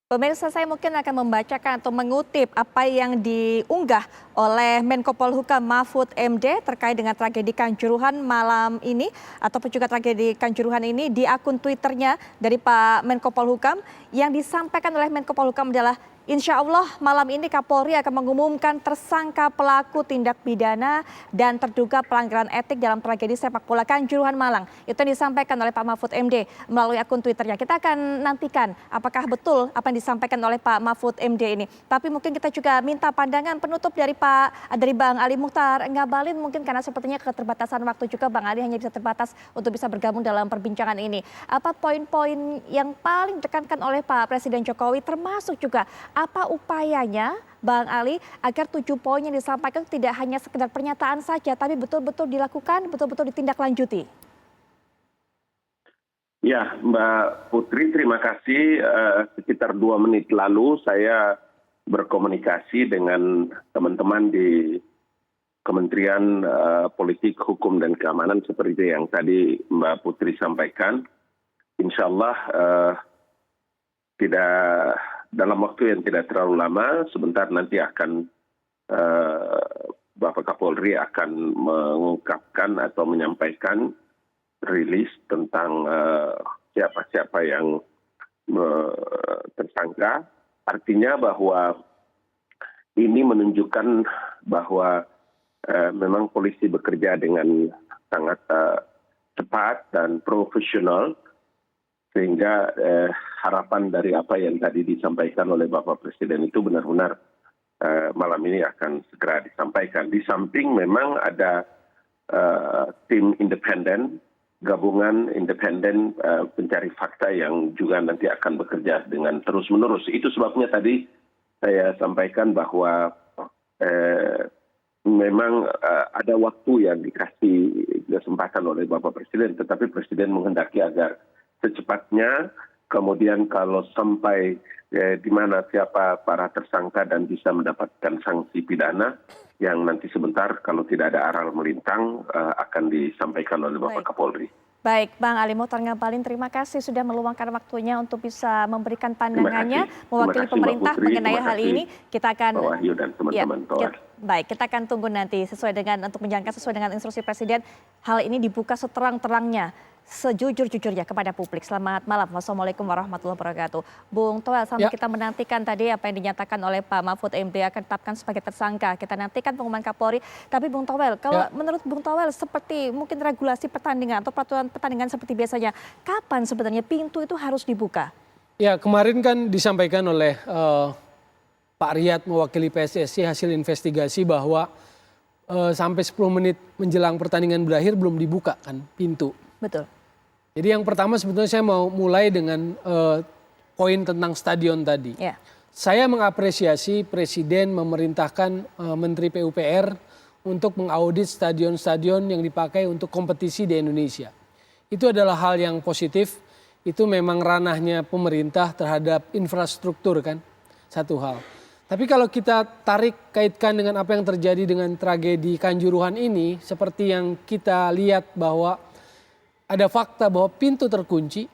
Pemirsa, saya mungkin akan membacakan atau mengutip apa yang diunggah oleh Menko Polhukam Mahfud MD terkait dengan tragedi Kanjuruhan malam ini ataupun juga tragedi Kanjuruhan ini di akun Twitternya dari Pak Menko Polhukam. Yang disampaikan oleh Menko Polhukam adalah insya Allah malam ini Kapolri akan mengumumkan tersangka pelaku tindak pidana dan terduga pelanggaran etik dalam tragedi sepak bola Kanjuruhan Malang. Itu yang disampaikan oleh Pak Mahfud MD melalui akun Twitternya. Kita akan nantikan apakah betul apa yang disampaikan oleh Pak Mahfud MD ini. Tapi mungkin kita juga minta pandangan penutup dari Bang Ali Muchtar Ngabalin, mungkin karena sepertinya keterbatasan waktu juga Bang Ali hanya bisa terbatas untuk bisa bergabung dalam perbincangan ini. Apa poin-poin yang paling ditekankan oleh Pak Presiden Jokowi, termasuk juga apa upayanya Bang Ali agar 7 poin yang disampaikan tidak hanya sekedar pernyataan saja tapi betul-betul dilakukan, betul-betul ditindaklanjuti? Ya, Mbak Putri, terima kasih. Sekitar 2 menit lalu saya berkomunikasi dengan teman-teman di Kementerian Politik, Hukum, dan Keamanan seperti yang tadi Mbak Putri sampaikan. Insya Allah tidak dalam waktu yang tidak terlalu lama, sebentar nanti akan Bapak Kapolri akan mengungkapkan atau menyampaikan rilis tentang siapa-siapa yang tersangka. Artinya bahwa ini menunjukkan bahwa memang polisi bekerja dengan sangat cepat dan profesional, sehingga harapan dari apa yang tadi disampaikan oleh Bapak Presiden itu benar-benar malam ini akan segera disampaikan. Di samping memang ada tim independen, gabungan independen pencari fakta yang juga nanti akan bekerja dengan terus-menerus. Itu sebabnya tadi saya sampaikan bahwa memang ada waktu yang dikasih kesempatan oleh Bapak Presiden, tetapi Presiden menghendaki agar secepatnya, kemudian kalau sampai di mana siapa para tersangka dan bisa mendapatkan sanksi pidana yang nanti sebentar kalau tidak ada aral melintang akan disampaikan oleh Bapak Kapolri. Baik, Bang Ali Muchtar Ngabalin, terima kasih sudah meluangkan waktunya untuk bisa memberikan pandangannya mewakili pemerintah mengenai hal ini. Kita akan Wahyu dan teman-teman. Baik, kita akan tunggu nanti sesuai dengan untuk menjalankan sesuai dengan instruksi Presiden. Hal ini dibuka seterang-terangnya, sejujur-jujurnya kepada publik. Selamat malam. Wassalamualaikum warahmatullahi wabarakatuh. Bung Toel, sampai kita menantikan tadi apa yang dinyatakan oleh Pak Mahfud MD akan ditetapkan sebagai tersangka. Kita nantikan pengumuman Kapolri. Tapi Bung Toel, kalau menurut Bung Toel seperti mungkin regulasi pertandingan atau peraturan pertandingan seperti biasanya, kapan sebenarnya pintu itu harus dibuka? Ya, kemarin kan disampaikan oleh Pak Riyad mewakili PSSI hasil investigasi bahwa sampai 10 menit menjelang pertandingan berakhir belum dibuka kan pintu. Betul. Jadi yang pertama sebetulnya saya mau mulai dengan poin tentang stadion tadi. Ya. Saya mengapresiasi Presiden memerintahkan Menteri PUPR untuk mengaudit stadion-stadion yang dipakai untuk kompetisi di Indonesia. Itu adalah hal yang positif, itu memang ranahnya pemerintah terhadap infrastruktur kan, satu hal. Tapi kalau kita tarik kaitkan dengan apa yang terjadi dengan tragedi Kanjuruhan ini, seperti yang kita lihat bahwa ada fakta bahwa pintu terkunci.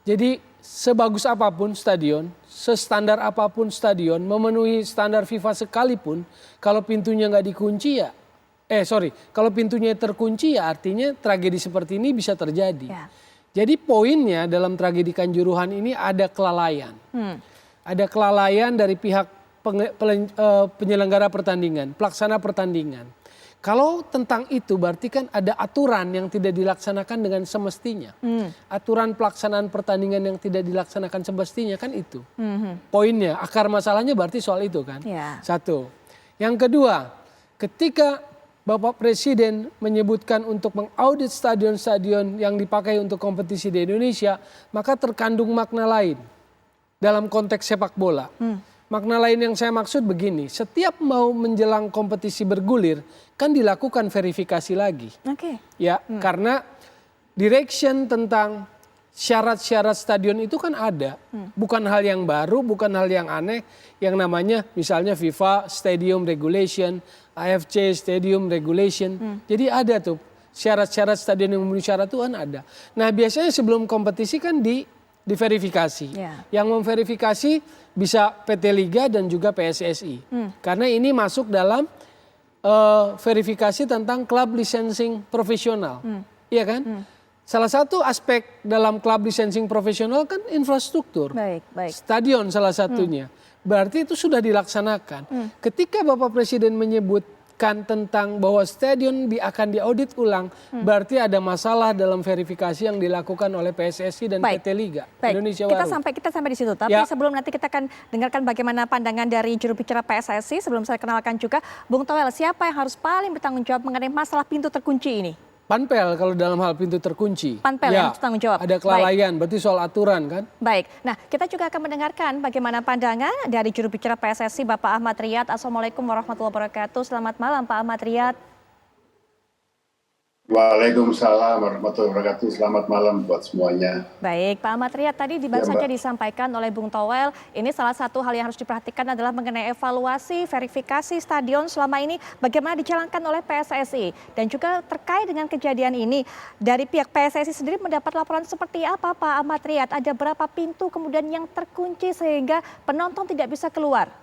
Jadi sebagus apapun stadion, sestandar apapun stadion, memenuhi standar FIFA sekalipun, kalau pintunya nggak dikunci ya, kalau pintunya terkunci ya artinya tragedi seperti ini bisa terjadi. Ya. Jadi poinnya dalam tragedi Kanjuruhan ini ada kelalaian. Ada kelalaian dari pihak penyelenggara pertandingan, pelaksana pertandingan. Kalau tentang itu berarti kan ada aturan yang tidak dilaksanakan dengan semestinya. Aturan pelaksanaan pertandingan yang tidak dilaksanakan semestinya kan itu. Poinnya, akar masalahnya berarti soal itu kan. Yeah. Satu. Yang kedua, ketika Bapak Presiden menyebutkan untuk mengaudit stadion-stadion yang dipakai untuk kompetisi di Indonesia, maka terkandung makna lain dalam konteks sepak bola. Makna lain yang saya maksud begini, setiap mau menjelang kompetisi bergulir kan dilakukan verifikasi lagi. Oke. Ya, karena direction tentang syarat-syarat stadion itu kan ada. Bukan hal yang baru, bukan hal yang aneh, yang namanya misalnya FIFA Stadium Regulation, AFC Stadium Regulation. Jadi ada tuh syarat-syarat stadion yang memenuhi syarat itu kan ada. Nah, biasanya sebelum kompetisi kan diverifikasi. Ya. Yang memverifikasi bisa PT Liga dan juga PSSI. Karena ini masuk dalam verifikasi tentang klub licensing profesional. Iya kan? Salah satu aspek dalam klub licensing profesional kan infrastruktur. Baik, baik. Stadion salah satunya. Berarti itu sudah dilaksanakan. Ketika Bapak Presiden menyebutkan tentang bahwa stadion akan diaudit ulang, berarti ada masalah dalam verifikasi yang dilakukan oleh PSSI dan PT Liga Indonesia kita Warung. kita sampai di situ. Tapi sebelum nanti kita akan dengarkan bagaimana pandangan dari juru bicara PSSI, sebelum saya kenalkan juga, Bung Toel, siapa yang harus paling bertanggung jawab mengenai masalah pintu terkunci ini? Panpel kalau dalam hal pintu terkunci. Panpel yang harus tanggung jawab. Ada kelalaian, berarti soal aturan kan? Baik, nah kita juga akan mendengarkan bagaimana pandangan dari juru bicara PSSI Bapak Ahmad Riyad. Assalamualaikum warahmatullahi wabarakatuh. Selamat malam Pak Ahmad Riyad. Waalaikumsalam warahmatullahi wabarakatuh. Selamat malam buat semuanya. Baik, Pak Ahmad Riyad, tadi baru saja disampaikan oleh Bung Toel, ini salah satu hal yang harus diperhatikan adalah mengenai evaluasi, verifikasi stadion selama ini bagaimana dijalankan oleh PSSI. Dan juga terkait dengan kejadian ini, dari pihak PSSI sendiri mendapat laporan seperti apa Pak Ahmad Riyad? Ada berapa pintu kemudian yang terkunci sehingga penonton tidak bisa keluar?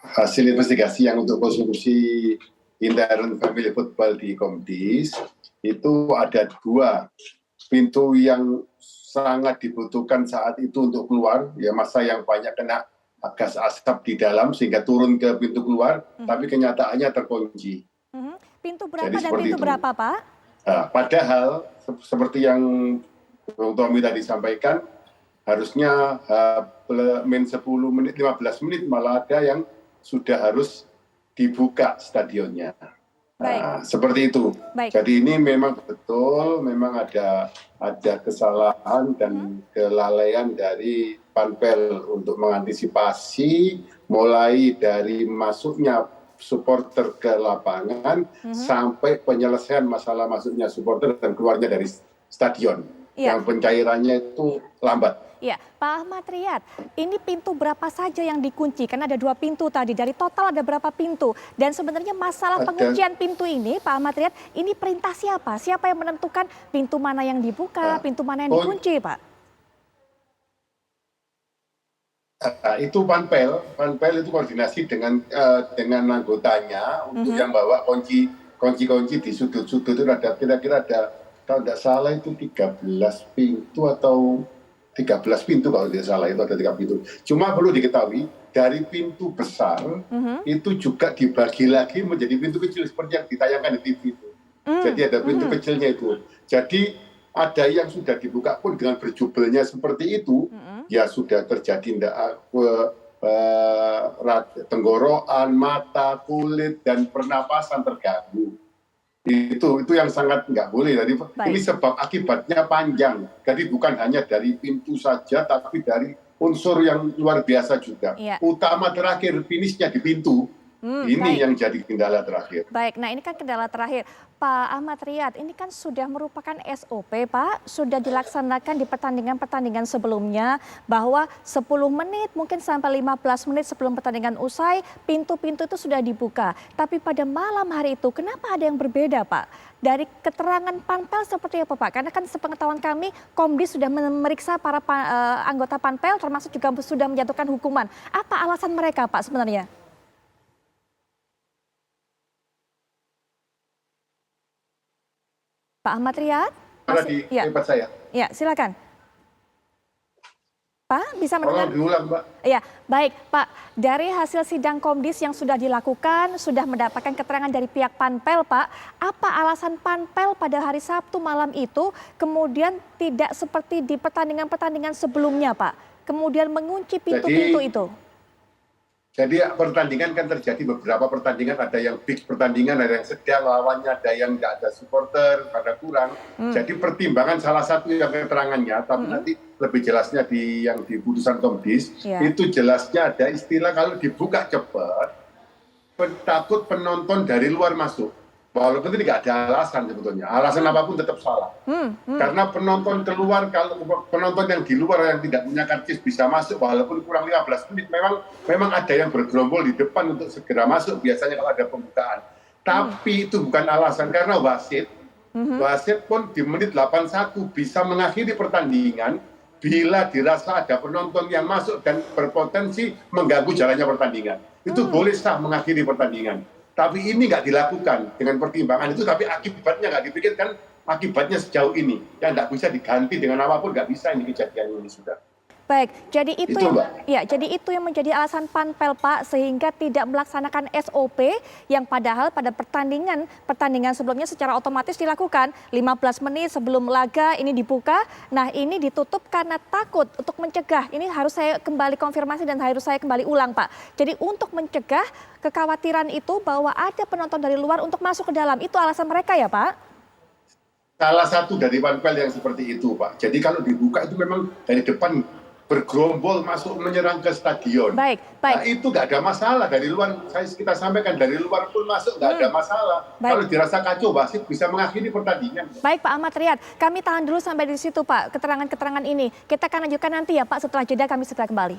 Hasil investigasi yang untuk konstruksi intern family football di Komdis itu ada 2 pintu yang sangat dibutuhkan saat itu untuk keluar, ya masa yang banyak kena gas asap di dalam sehingga turun ke pintu keluar, tapi kenyataannya terkunci. Pintu berapa dan pintu berapa Pak? Nah, padahal seperti yang Bung Tommy tadi sampaikan, harusnya min 10 menit, 15 menit malah ada yang sudah harus dibuka stadionnya. Nah, seperti itu. Jadi ini memang betul, memang ada kesalahan dan kelalaian dari Panpel untuk mengantisipasi mulai dari masuknya supporter ke lapangan sampai penyelesaian masalah masuknya supporter dan keluarnya dari stadion. Yang pencairannya itu lambat. Ya, Pak Ahmad Riyad, ini pintu berapa saja yang dikunci? Karena ada 2 pintu tadi, dari total ada berapa pintu? Dan sebenarnya masalah penguncian pintu ini, Pak Ahmad Riyad, ini perintah siapa? Siapa yang menentukan pintu mana yang dibuka, pintu mana yang dikunci, Pak? Itu Panpel itu koordinasi dengan anggotanya untuk yang bawa kunci di sudut-sudut itu ada kira-kira ada, kalau tidak salah itu 13 pintu atau 13 pintu kalau tidak salah, itu ada 3 pintu. Cuma perlu diketahui dari pintu besar itu juga dibagi lagi menjadi pintu kecil seperti yang ditayangkan di TV itu. Jadi ada pintu kecilnya itu. Jadi ada yang sudah dibuka pun dengan berjubelnya seperti itu, ya sudah terjadi tenggorokan, mata, kulit dan pernapasan terganggu. Itu yang sangat nggak boleh. Jadi ini sebab akibatnya panjang. Jadi bukan hanya dari pintu saja, tapi dari unsur yang luar biasa juga. Utama terakhir finishnya di pintu. Ini yang jadi kendala terakhir. Baik, nah ini kan kendala terakhir. Pak Ahmad Riyad, ini kan sudah merupakan SOP Pak, sudah dilaksanakan di pertandingan-pertandingan sebelumnya bahwa 10 menit mungkin sampai 15 menit sebelum pertandingan usai, pintu-pintu itu sudah dibuka. Tapi pada malam hari itu kenapa ada yang berbeda Pak? Dari keterangan Panpel seperti apa Pak? Karena kan sepengetahuan kami, Komdis sudah memeriksa para anggota Panpel termasuk juga sudah menjatuhkan hukuman. Apa alasan mereka Pak sebenarnya? Pak Ahmad Riyad? Saya. Ya, silakan. Pak, bisa mendengar? Diulang, Mbak. Ya, baik Pak. Dari hasil sidang Komdis yang sudah dilakukan, sudah mendapatkan keterangan dari pihak Panpel, Pak. Apa alasan Panpel pada hari Sabtu malam itu kemudian tidak seperti di pertandingan-pertandingan sebelumnya, Pak? Kemudian mengunci pintu-pintu itu. Jadi pertandingan kan terjadi beberapa pertandingan, ada yang big pertandingan, ada yang sedang lawannya, ada yang tidak ada supporter, ada kurang. Jadi pertimbangan salah satu yang keterangannya, tapi nanti lebih jelasnya yang di putusan Komdis, itu jelasnya ada istilah kalau dibuka cepat, takut penonton dari luar masuk. Walaupun ini tidak ada alasan sebetulnya, alasan apapun tetap salah. Karena penonton keluar, kalau penonton yang di luar yang tidak punya karcis bisa masuk walaupun kurang 15 menit, memang ada yang bergerombol di depan untuk segera masuk biasanya kalau ada pembukaan. Tapi itu bukan alasan, karena wasit Wasit pun di menit 81 bisa mengakhiri pertandingan bila dirasa ada penonton yang masuk dan berpotensi mengganggu jalannya pertandingan. Itu boleh sah mengakhiri pertandingan. Tapi ini nggak dilakukan dengan pertimbangan itu, tapi akibatnya nggak dipikirkan, akibatnya sejauh ini. Yang nggak bisa diganti dengan apapun, nggak bisa ini kejadian ini sudah. Baik, jadi itu, Itu, Mbak. ya, jadi itu yang menjadi alasan Panpel, Pak, sehingga tidak melaksanakan SOP yang padahal pada pertandingan sebelumnya secara otomatis dilakukan 15 menit sebelum laga ini dibuka. Nah, ini ditutup karena takut untuk mencegah. Ini harus saya kembali konfirmasi dan harus saya kembali ulang, Pak. Jadi untuk mencegah kekhawatiran itu bahwa ada penonton dari luar untuk masuk ke dalam, itu alasan mereka ya, Pak? Salah satu dari Panpel yang seperti itu, Pak. Jadi kalau dibuka itu memang dari depan bergerombol masuk menyerang ke stadion. Baik. Nah, itu nggak ada masalah. Dari luar, kita sampaikan dari luar pun masuk nggak ada masalah. Baik. Kalau dirasa kacau, wasit bisa mengakhiri pertandingan. Baik Pak Ahmad Riyad, kami tahan dulu sampai di situ Pak, keterangan-keterangan ini. Kita akan lanjutkan nanti ya Pak, setelah jeda kami segera kembali.